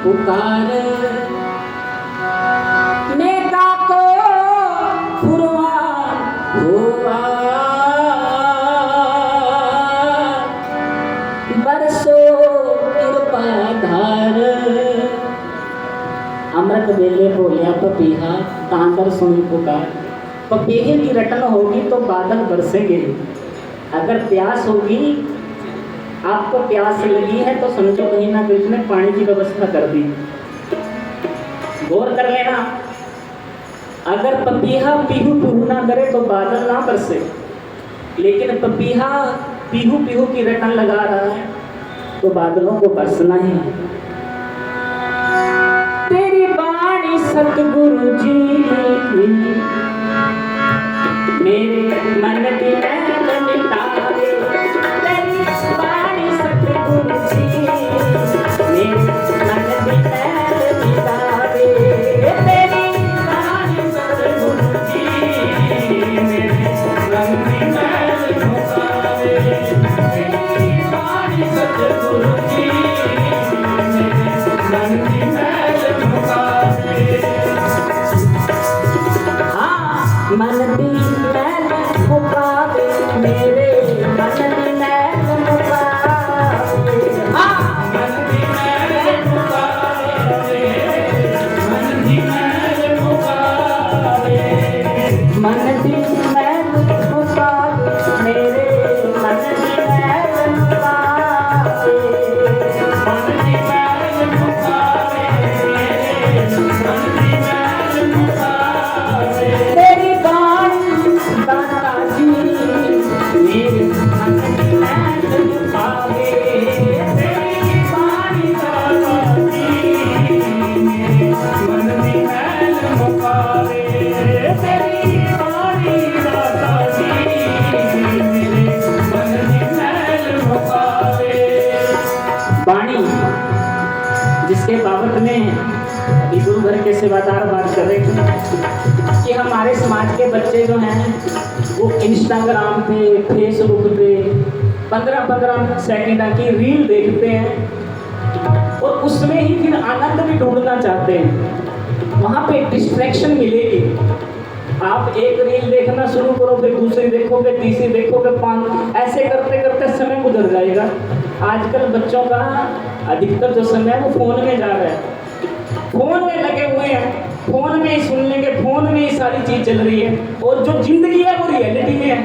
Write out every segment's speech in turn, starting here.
पुकार नेता को फुरवान हुआ बरसो कृपा धार अमृत बेले बोलिया पपीहा तांकर सुनी पुकार। पपीहे की रटन होगी तो बादल बरसेंगे। अगर प्यास होगी, आपको प्यास लगी है तो समझो कहीं ना कहीं उसने पानी की व्यवस्था कर दी। गौर कर लेना, अगर पपीहा पीहू पीहू ना करे तो बादल ना बरसे, लेकिन पपीहा पीहू पीहू की रटन लगा रहा है तो बादलों को बरसना ही है। तेरी बाणी सतगुरु जी मेरे मन की मैल मिटावे। तेरी बाणी सतगुरु जी मेरे मन की मैल मिटावे। तेरी बाणी सतगुरु जी मेरे मन की मैल मिटावे। तेरी बाणी सतगुरु जी मेरे मन की मैल मिटावे। हाँ मन की मैल मुकावे मेरे मन की मैल मुकावे। हाँ मन की मैल मुकावे मन की मैल मुकावे। मन की मैल मुकावे मेरे मन की मैल मुकावे। मन की मैल मुकावे मेरे मन की मैल मुकावे। तेरी बाणी दाता जी मेरे मन की मैल मुकावे। तेरी बाणी दाता जी मेरे मन की मैल मुकावे। तेरी बाणी दाता जी मेरे मन की मैल मुकावे। बाणी जिसके बाबत में अभी गुरु घर के सेवादार बात कर रहे थे कि हमारे समाज के बच्चे जो हैं वो इंस्टाग्राम पे फेसबुक पे 15-15 सेकंड की रील देखते हैं और उसमें ही फिर आनंद भी ढूंढना चाहते हैं। वहाँ पे डिस्ट्रैक्शन मिलेगी। आप एक रील देखना शुरू करोगे, दूसरी देखोगे, तीसरी देखोगे, 5 ऐसे करते करते समय गुजर जाएगा। आजकल बच्चों का अधिकतर जो समय है वो फोन में जा रहा है। फोन में लगे हुए हैं, फोन में ही सुन लेंगे, फोन में ही सारी चीज चल रही है और जो जिंदगी है वो रियलिटी में है।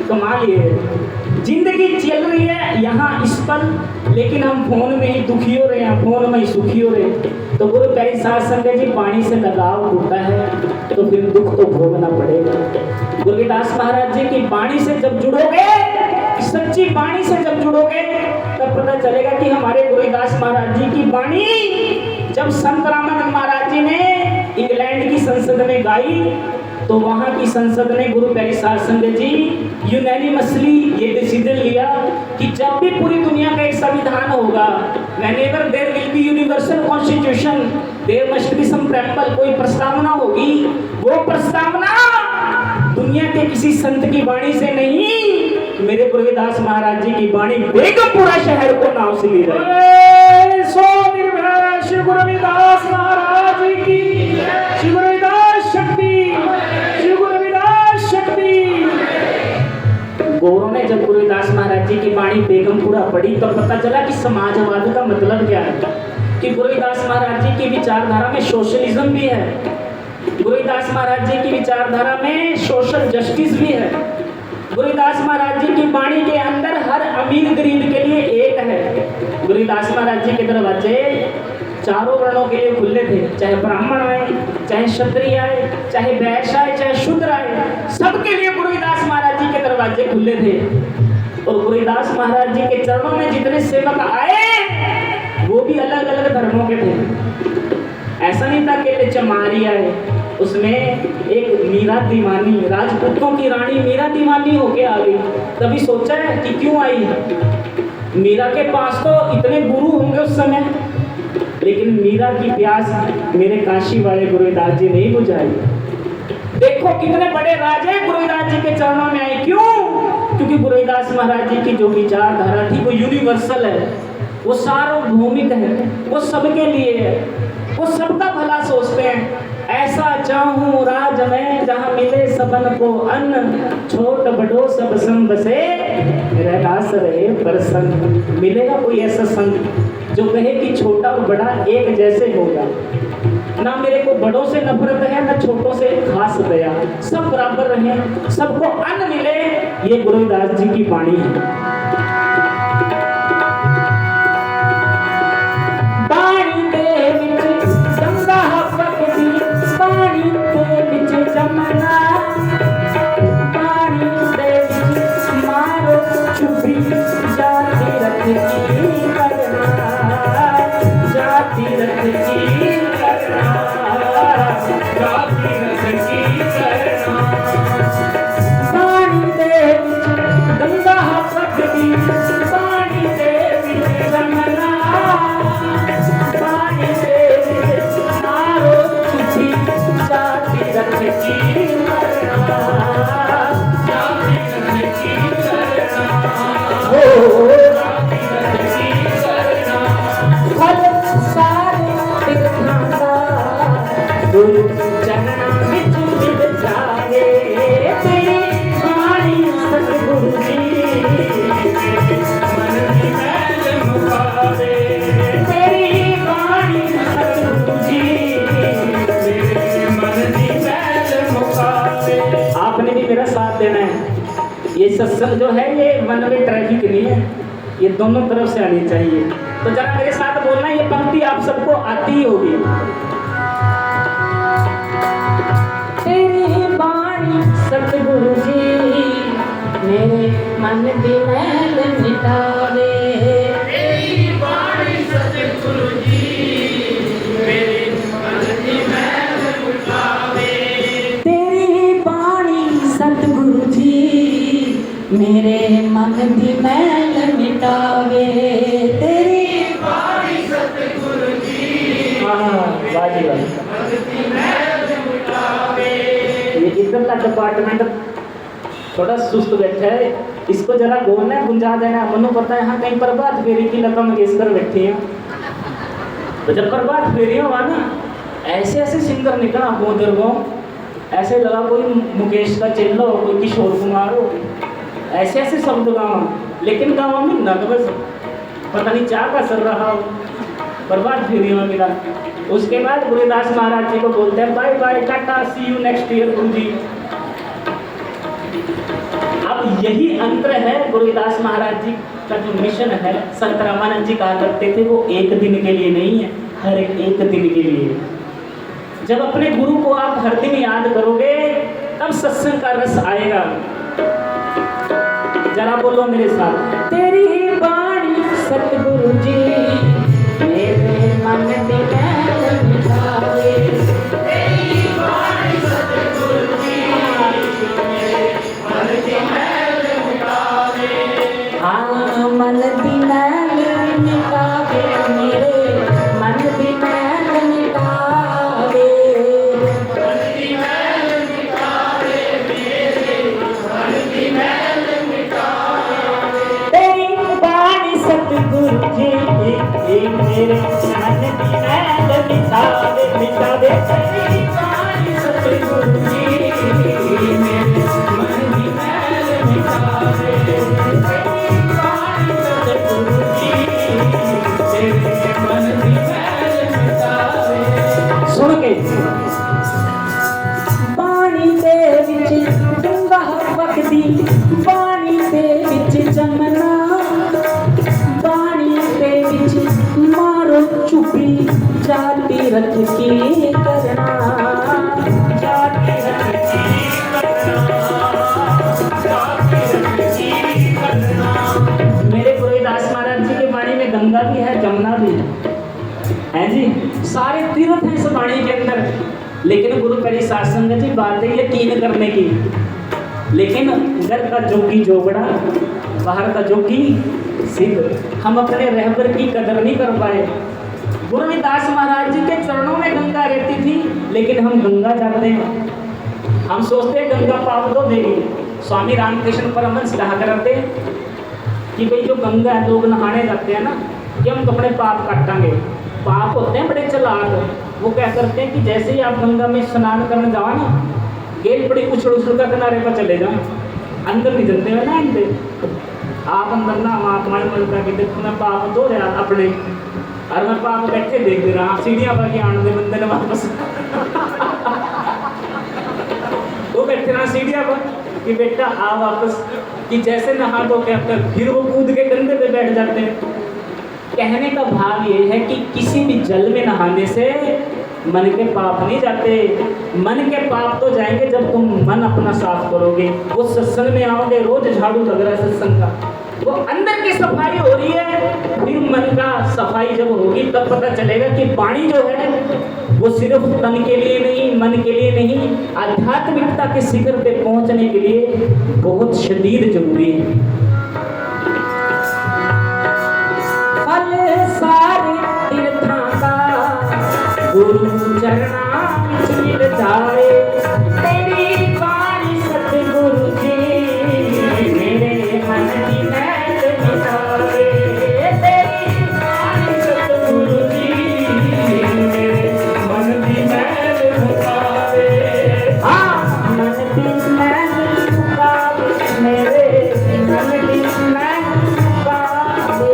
कमाल ये है, जिंदगी चल रही है यहाँ इस पल, लेकिन हम फोन में ही दुखी हो रहे हैं, फोन में ही सुखी हो रहे हैं। तो गुरु प्यारी साध संगत जी, पानी से लगाव होता है तो फिर दुख तो भोगना पड़ेगा। गुरुदास महाराज जी की वाणी से जब जुड़ोगे, सच्ची वाणी से जब जुड़ोगे तब पता चलेगा कि हमारे गुरुदास महाराज जी की वाणी जब संत रामानंद महाराज जी ने इंग्लैंड की संसद में गाई तो वहां की संसद ने गुरु प्यारी साध संगत जी यूनानिमसली ये डिसीजन लिया कि जब भी पूरी दुनिया का एक संविधान होगा, whenever there will be universal constitution, there must be some preamble, कोई प्रस्तावना होगी, वो प्रस्तावना दुनिया के किसी संत की वाणी से नहीं, मेरे गुरुदास महाराज जी की वाणी बेगमपुरा शहर को नाम से ली रही। सो निर्भय श्री गुरुदास महाराज की, श्री गुरुदास शक्ति, श्री गुरुदास शक्ति। गौरों ने जब गुरुदास महाराज जी की वाणी बेगमपुरा पढ़ी तो पता चला कि समाजवाद का मतलब क्या है, कि गुरुदास महाराज जी की विचारधारा में सोशलिज्म भी है, गुरुदास महाराज जी की विचारधारा में सोशल जस्टिस भी है। गुरुदास महाराज जी की वाणी के अंदर हर अमीर गरीब के लिए एक है। गुरुदास महाराज जी के दरवाजे चारों वर्णों के लिए खुले थे, चाहे ब्राह्मण आए, चाहे क्षत्रिय आए, चाहे वैश्य आए, चाहे शूद्र आए, सबके लिए गुरुदास महाराज जी के दरवाजे खुले थे। और गुरुदास महाराज जी के चरणों में जितने सेवक आए वो भी अलग अलग धर्मों के थे। ऐसा नहीं था कि चमारी आए, उसमें एक मीरा दीवानी, राजपूतों की रानी मीरा दीवानी होके आ गई। कभी सोचा है कि क्यों आई? मीरा के पास तो इतने गुरु होंगे उस समय, लेकिन मीरा की प्यास मेरे काशी वाले गुरुदास जी नहीं बुझाई। देखो कितने बड़े राजे गुरुदास जी के चरणों में आए। क्यों? क्योंकि गुरुदास महाराज जी की जो विचारधारा थी वो यूनिवर्सल है, वो सार्वभौमिक है, वो सबके लिए है, वो सबका भला सोचते हैं। ऐसा चाहूं राज में जहां मिले सबन को अन्न, छोट बड़ो सब संग से रहदास रहे प्रसन्न। मिलेगा कोई ऐसा संग जो कहे कि छोटा और बड़ा एक जैसे होगा, ना मेरे को बड़ों से नफरत है ना छोटों से खास दया, सब बराबर रहे, सबको अन्न मिले। ये गुरु रविदास जी की वाणी है। पानी दे विच गंगा बगदी, पानी दे विच जमुना, पानी दे विच मारो चुपी, जाति रख की करना, जाति रख की करना, जाति रख की करना। पानी दे विच गंगा बगदी, पानी दे विच जमुना, पानी दे विच मारो चुपी, जाति रख की करना, जाति रख की करना, हो जाति रख की करना। फल सारे तीर्थां गुरु चरणा विच मिल जाए, तेरी वाणी सतगुरु जी मन की मैल मुकावे, तेरी वाणी सतगुरु जी मेरे मन की मैल मुकावे। आपने भी मेरा साथ देना है। ये सत्संग जो है ये वन वे ट्रैफिक नहीं है, ये दोनों तरफ से आनी चाहिए। तो जरा मेरे साथ बोलना, ये पंक्ति आप सबको आती ही होगी। तेरी वाणी सतगुरु जी मेरे मन की मैल मिटावे, तेरी वाणी सतगुरु जी मेरे मन की मैल मिटावे, तेरी वाणी सतगुरु जी मेरे मन की मैल मिटावे, तेरी वाणी सतगुरु जी बाजी बाजी। ये कीर्तन का डिपार्टमेंट थोड़ा सुस्त बैठा है, इसको जरा बोलना है, गुंजा देना है। मनु पता है यहाँ कहीं प्रभात फेरी की लता मंगेशकर बैठी है, तो जब प्रभात फेरी हुआ ना, ऐसे ऐसे सिंगर निकला बोधर गाँव, ऐसे लगा कोई मुकेश का चेल्ला हो, कोई किशोर कुमार हो, ऐसे ऐसे शब्द गाँव, लेकिन गाँव में नगबस पता नहीं क्या का सर रहा हो। प्रभात फेरी में मिला, उसके बाद गुरुदास महाराज जी को बोलते हैं bye bye tata, see you next year Guru ji. अब यही अंतर है गुरुदास महाराज जी का जो मिशन है। संत रामानंद जी कहा करते थे वो एक दिन के लिए नहीं है, हर एक दिन के लिए। जब अपने गुरु को आप हर दिन याद करोगे तब सत्संग का रस आएगा। जरा बोलो मेरे साथ, तेरी वाणी सतगुरु जी मेरे मन की मैल मिटावे, तेरी वाणी सतगुरु जी मेरे मन की मैल मिटावे, हाँ मन की मैल मिटावे, मेरे मन की मैल मिटावे, मन की मैल मिटावे, मेरे मन की मैल मिटावे, तेरी वाणी सतगुरु जी मेरे मन की मैल मिटावे, मिटावे, तेरी वाणी सतगुरु जी मेरे मन की मैल मिटावे, तेरी वाणी सतगुरु जी मेरे मन की मैल मिटावे। सुन के पानी दे विच गंगा बगदी, पानी दे विच जमुना, पानी दे विच मारो चुपी, जाति रख की करना, जाति रख की करना, जाति रख की करना। मेरे गुरुदास महाराज जी की वाणी में गंगा भी है, जमुना भी है जी, सारे तीर्थ हैं इस वाणी के अंदर। लेकिन गुरु करी शासन जी बात है यकीन करने की, लेकिन घर का जोगी जोगड़ा, बाहर का जोगी सिद्ध। हम अपने रहबर की कदर नहीं कर पाए। गुरु रविदास महाराज जी के चरणों में गंगा रहती थी, लेकिन हम गंगा जाते हैं, हम सोचते हैं गंगा पाप तो देगी। स्वामी रामकृष्ण परमहंस कहा करते कि भाई जो गंगा है, लोग नहाने जाते हैं ना, कि हम तो अपने पाप काटांगे। पाप होते हैं बड़े चालाक, वो क्या करते हैं कि जैसे ही आप गंगा में स्नान करने जाओ ना, गेल बड़ी उछल उछल कर किनारे पर चले जाओ, अंदर नहीं चलते हैं ना इनसे। आप अंदर ना महात्मा मिलता कि देखो मैं पाप धो रहा अपने, और मैं पाप बैठे देख दे रहा सीढ़ियाँ पर के आने बंदे ने वापस वो बैठे रहा सीढ़ियाँ पर कि बेटा आ वापस, कि जैसे नहा धो के अब तक फिर वो कूद के कंधे पे बैठ जाते हैं। कहने का भाव ये है कि किसी भी जल में नहाने से मन के पाप नहीं जाते। मन के पाप तो जाएंगे जब तुम मन अपना साफ करोगे। वो सत्संग में आओगे, रोज झाड़ू लग रहा है सत्संग का, वो अंदर की सफाई हो रही है। फिर मन का सफाई जब होगी तब पता चलेगा कि वाणी जो है वो सिर्फ तन के लिए नहीं, मन के लिए नहीं, आध्यात्मिकता के शिखर पे पहुंचने के लिए बहुत शदीद जरूरी है। फल सारे तीर्थां का गुरु चरणा विच मिल जाए, तेरी वाणी सतगुरु जी मेरे मन की मैल मिटावे। तेरी वाणी सतगुरु जी मेरे मन की मैल मिटावे। हाँ, मन की मैल मिटावे, मेरे मन की मैल मिटावे,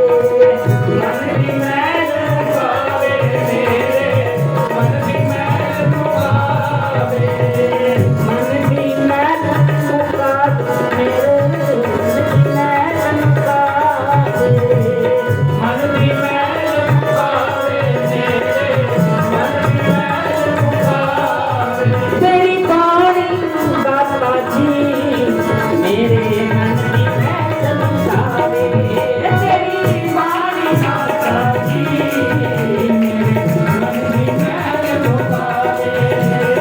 मन की मैल मिटावे, मेरे मन की मैल मिटावे, मन की मैल मिटावे, मेरे मन की मैल मिटावे, मन की मैल मिटावे, मेरे मन की मैल मिटावे। तेरी वाणी दाता जी मेरे मन की मैल मिटावे, तेरी वाणी दाता जी मेरे मन की मैल मिटावे,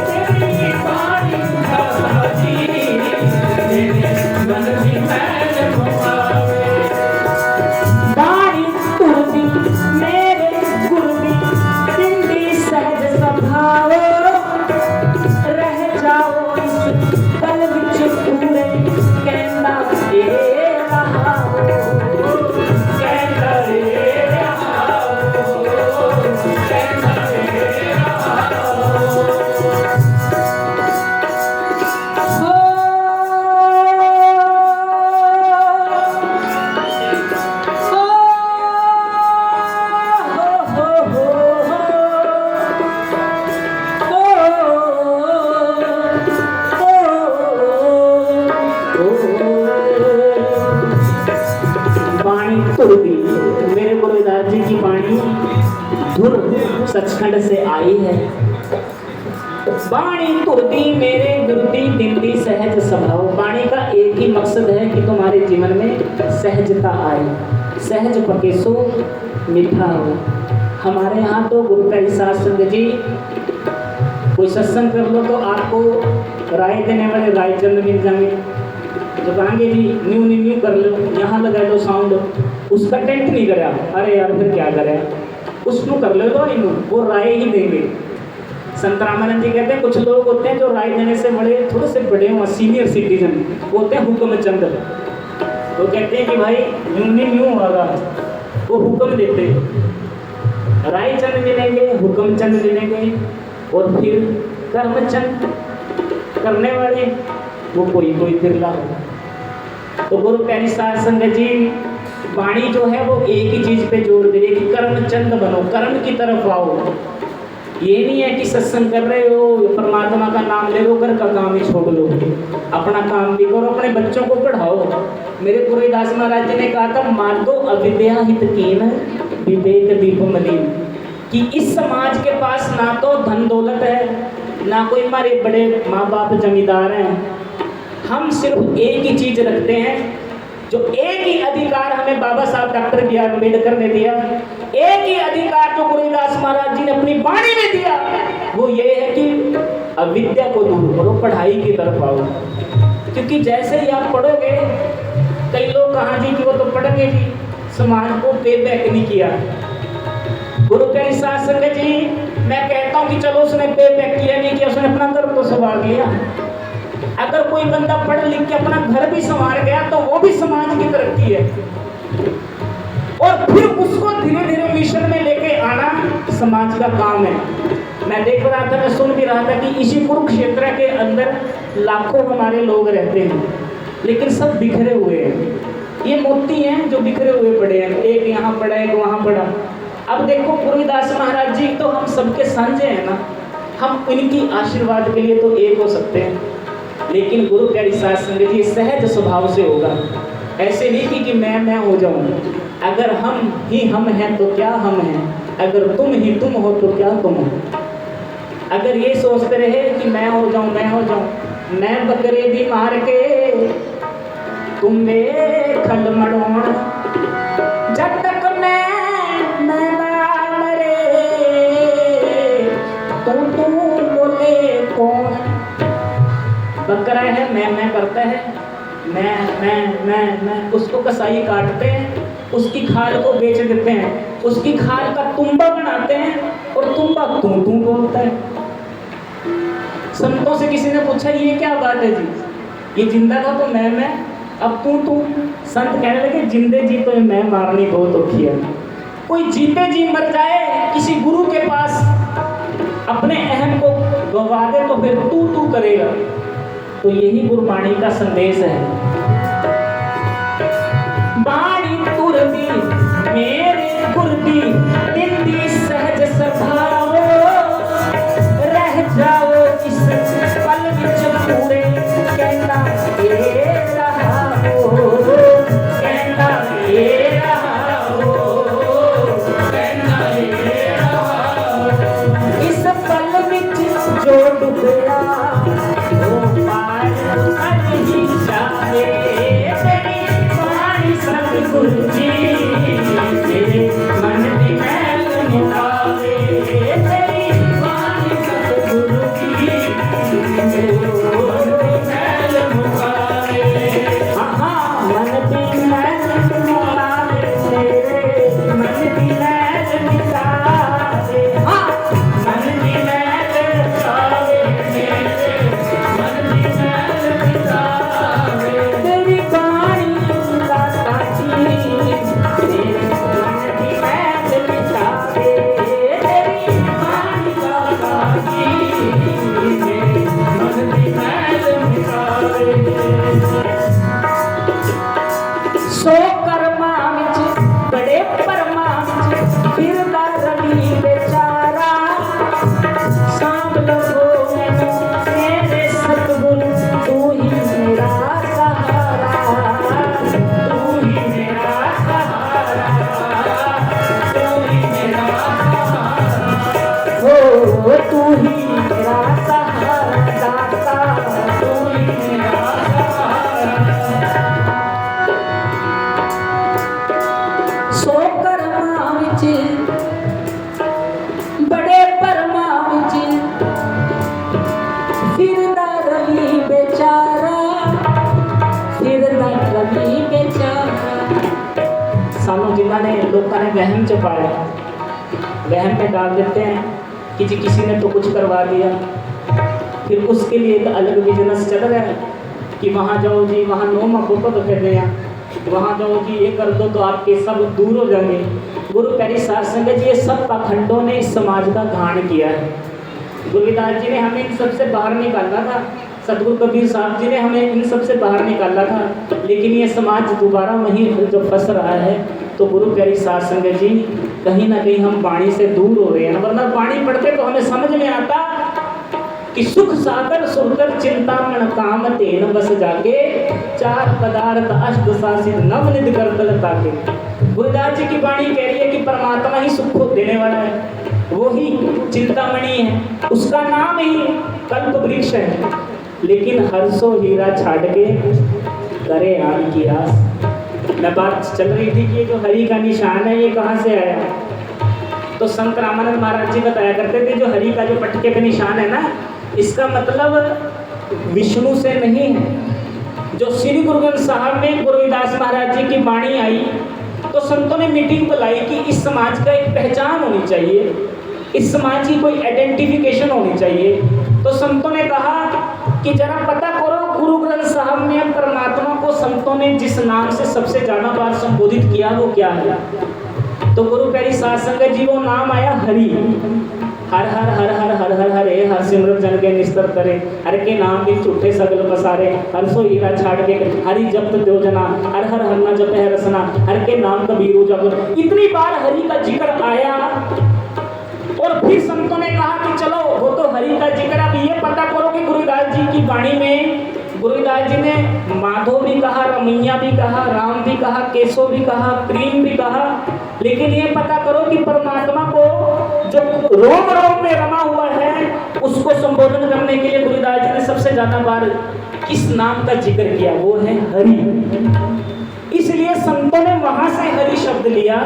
तेरी वाणी दाता जी मेरे मन की मैल मिटावे। वाणी तुरती मेरे गुरु दी दिंदी सहज स्वभाव, रह जाओ इस पल विच पूरे कहना ए रहाओ, कहना ए रहाओ, कहना ए रहाओ। वाणी तुरती मेरे गुरुदास जी की वाणी धुर सचखंड से आई है। वाणी तुरती मेरे गुरुदी दिंदी सहज स्वभाव। वाणी का एक ही मकसद है कि तुम्हारे जीवन में सहजता आए, सहज पके सो मीठा हो। हमारे यहाँ तो गुरु का एहसास संग जी, कोई सत्संग कर लो तो आपको राय देने वाले राय चंद मिल जाएंगे, जो कहेंगे जी न्यू न्यू न्यू कर लो, यहाँ लगा लो साउंड, उसका टेंट नहीं करा, अरे यार फिर क्या करें, उसको कर लो तो इनू वो राय ही देंगे। संत रामानंद जी कहते हैं कुछ लोग होते हैं जो राय देने से बड़े थोड़े से बड़े हों, सीनियर सिटीजन, वो होते हैं हुक्म चंद। वो कहते हैं कि भाई न्यू न्यू न्यू होगा, वो हुक्म देते, राय चंद मिलेंगे, हुक्म चंद मिलेंगे, और फिर कर्म चंद करने वाले वो कोई कोई बिरला होगा। तो गुरु प्यारी साध संगत जी, वाणी जो है वो एक ही चीज पे जोर दे रही है कि कर्म चंद बनो, कर्म की तरफ आओ। ये नहीं है कि सत्संग कर रहे हो, परमात्मा का नाम ले लो, घर का काम ही छोड़ लो, अपना काम भी करो, अपने बच्चों को पढ़ाओ। मेरे पुरदास महाराज जी ने कहा था, मार्गो अविद्या हित कीन विवेक दीप मलिन, कि इस समाज के पास ना तो धन दौलत है, ना कोई हमारे बड़े माँ बाप जमींदार हैं। हम सिर्फ एक ही चीज रखते हैं, जो एक ही अधिकार हमें बाबा साहब डॉक्टर बी आर अम्बेडकर ने दिया, एक ही अधिकार जो गुरुदास महाराज जी ने अपनी वाणी में दिया, वो ये है कि अविद्या को दूर करो, पढ़ाई की तरफ आओ। क्योंकि जैसे ही आप पढ़ोगे, कई लोग कहा जी कि वो तो पढ़ के जी समाज को पे बैक नहीं किया। गुरु के साथ संगत जी, मैं कहता हूँ कि चलो उसने पे बैक किया नहीं किया, उसने अपना घर तो संभाल लिया। अगर कोई बंदा पढ़ लिख के अपना घर भी संवार गया तो वो भी समाज की तरक्की है। और फिर उसको धीरे धीरे समाज का काम है। मैं देख रहा था, मैं सुन भी रहा था कि इसी कुरुक्षेत्र के अंदर लाखों हमारे लोग रहते हैं, लेकिन सब बिखरे हुए हैं। ये मोती हैं जो बिखरे हुए पड़े हैं, एक यहाँ पड़ा एक वहाँ पड़ा। अब देखो गुरुदास महाराज जी तो हम सबके साझे हैं ना, हम इनकी आशीर्वाद के लिए तो एक हो सकते हैं, लेकिन गुरु प्यारी साध संगत जी सहज स्वभाव से होगा। ऐसे नहीं कि मैं हो जाऊं। अगर हम ही हम हैं तो क्या हम हैं, अगर तुम ही तुम हो तो क्या तुम हो। अगर ये सोचते रहे कि मैं हो जाऊं, मैं बकरे दी मार के तुम खल मड़ोण, जब तक मैं ना मरे तू बोले कौन। बकरा है मैं करता है, मैं उसको कसाई काटते हैं, उसकी खाल को बेच देते हैं, उसकी खाल का तुम्बा बनाते हैं और तुम्बा तू बोलता है। संतों से किसी ने पूछा ये क्या बात है जी, ये जिंदा था तो मैं अब तू संत कहने लगे जिंदे जी तो मैं मारनी बहुत औखी है। कोई जीते जी मर जाए किसी गुरु के पास, अपने अहम को गवा दे तो फिर तू करेगा। तो यही गुरबाणी का संदेश है। बाणी तुरदी मेरे गुरदी दिंदी सहज स्वभाव, रह जाओ इस पल विच पूरे कहना ये रहा हो, कहना ये रहा हो, कहना ये रहा हो। इस पल विच जो डुबया वो पार नहीं जाए, तेरी बाणी सतगुरु जी तेरे मन की मैल मिटावे, तेरी बाणी सतगुरु जी तेरे मन की मैल मुकावे। हाँ मन की मैल मुकावे, तेरे मन की मैल मिटावे। हाँ मन की मैल मुकावे, तेरे मन की मैल मिटावे। तेरी बाणी का साची तेरे मन की मैल मिटावे, तेरी बाणी का साची तेरे मन की मैल मिटावे। सो कर्मा विच बड़े परमा विच फिरदा रवि बेचारा, सांभ लवो मैनू मेरे सतगुरु तू ही मेरा सहारा, तू ही मेरा सहारा, तू ही मेरा सहारा, हो तू ही मेरा सहारा दाता, तू ही मेरा सहारा। सो कर्मा विच बड़े परमा विच फिरदा रवि बेचारा, फिरदा रवि बेचारा। सानू जिन्होंने लोगों ने वहम च पाया, वहम में डाल देते हैं कि जी किसी ने तो कुछ करवा दिया, फिर उसके लिए एक अलग बिजनेस चल रहा है कि वहाँ जाओ जी, वहाँ नो मोहब्बत कर रहे हैं, वहाँ जाओ जी ये कर दो तो आपके सब दूर हो जाएंगे। गुरु प्यारी साध संगत जी ये सब पाखंडों ने इस समाज का घाण किया है। गुरुदास जी ने हमें इन सबसे बाहर निकाला था, सतगुरु कबीर साहब जी ने हमें इन सबसे बाहर निकाला था, लेकिन ये समाज दोबारा वहीं जो फंस रहा है। तो गुरु प्यारी साध संगत जी कहीं ना कहीं हम वाणी से दूर हो रहे हैं, वरना वाणी पढ़ते तो हमें समझ में आता कि सुख सागर सुरकर चिंतामण काम तेन बस जाके, चार पदार्थ अष्ट शासित नवनिध कर तल ताके। गुरुदास जी की वाणी कह रही है कि परमात्मा ही सुख को देने वाला है, वो ही चिंतामणि है, उसका नाम ही कल्प वृक्ष है, लेकिन हर्षो हीरा छाड़ के करे आम की आस। मैं बात चल रही थी कि ये जो हरि का निशान है ये कहाँ से आया, तो संत रामानंद महाराज जी बताया करते थे जो हरि का जो पटके पे निशान है ना, इसका मतलब विष्णु से नहीं है। जो श्री गुरु ग्रंथ साहब में गुरुदास महाराज जी की वाणी आई तो संतों ने मीटिंग बुलाई कि इस समाज का एक पहचान होनी चाहिए, इस समाज की कोई आइडेंटिफिकेशन होनी चाहिए। तो संतों ने कहा कि जरा पता करो गुरु ग्रंथ साहब में परमात्मा को संतों ने जिस नाम से सबसे ज्यादा बार संबोधित किया वो क्या है। तो गुरु प्यारी साध संगत जी वो नाम आया हरि। हर हर हर हर हर हर हरे हर सिमरत जन के निस्तर करे, हर के नाम भी झूठे सगल पसारे, हर सो हीरा छाड़ के हरि जप दो जना, हर हर हर ना जप है रसना, हर के नाम कबीरू जप। इतनी बार हरि का जिक्र आया और फिर संतों ने कहा कि चलो वो तो हरि का जिक्र, अब ये पता करो कि गुरुदास जी की वाणी में गुरुदास जी ने माधव भी कहा, रमैया भी कहा, राम भी कहा, केशव भी कहा, प्रेम भी कहा, लेकिन ये पता करो कि परमात्मा को जो रोम रोम में रमा हुआ है उसको संबोधन करने के लिए गुरुदास जी ने सबसे ज्यादा बार किस नाम का जिक्र किया, वो है हरि। इसलिए संतों ने वहां से हरि शब्द लिया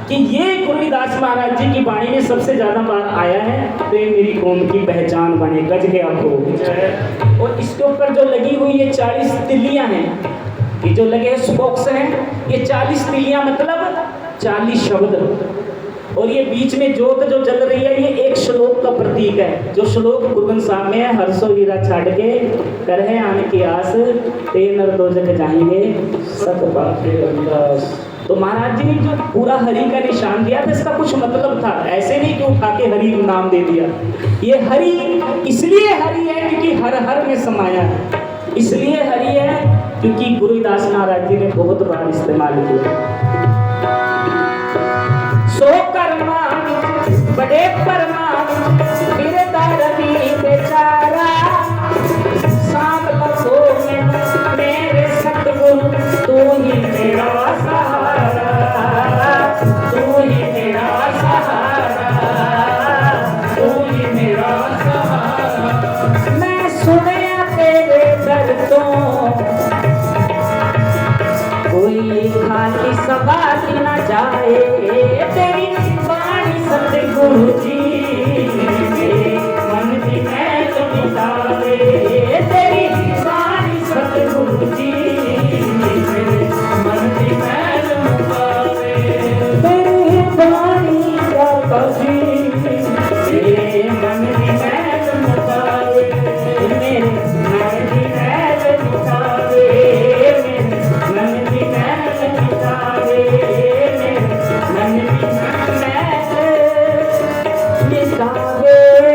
कि ये गुरुदास महाराज जी की वाणी में सबसे ज्यादा बार आया है, तो ये मेरी कौम की पहचान बने, गज के आपको। और इसके ऊपर जो लगी हुई ये 40 तिल्लियां हैं, ये जो लगे स्पोक्स हैं, ये 40 तिल्लियां मतलब 40 शब्द, और ये बीच में ज्योत जो जल रही है ये एक श्लोक का प्रतीक है। जो श्लोक गुरगन साहब में है, हर सो हीरा छाड़ के करहे आने की आस, ते नर दो जग जाएंगे सत पाके रविदास। तो महाराज जी ने जो पूरा हरि का निशान दिया था इसका कुछ मतलब था, ऐसे नहीं कि उठा के हरि नाम दे दिया। ये हरि इसलिए हरि है क्योंकि हर हर में समाया है, इसलिए हरि है क्योंकि गुरुदास महाराज जी ने बहुत बार इस्तेमाल किया। सो कर्मा बड़े परमा फिर दारवी बेचारा, सांप लखो में मेरे सतगुरु तू ही मेरा सहारा, तू ही मेरा सहारा, तू ही मेरा सहारा। मैं सुनया तेरे दर तो कोई खाली सवाल न जाए, तेरी वाणी सतगुरु जी मन की मैल मिटावे, तेरी वाणी सतगुरु जी मन की मैल मिटावे, तेरी वाणी का कभी मन की मैल मिटावे, मेरे मन की मैल मिटावे, मन की मैल मिटावे, मन की मैल मिटावे।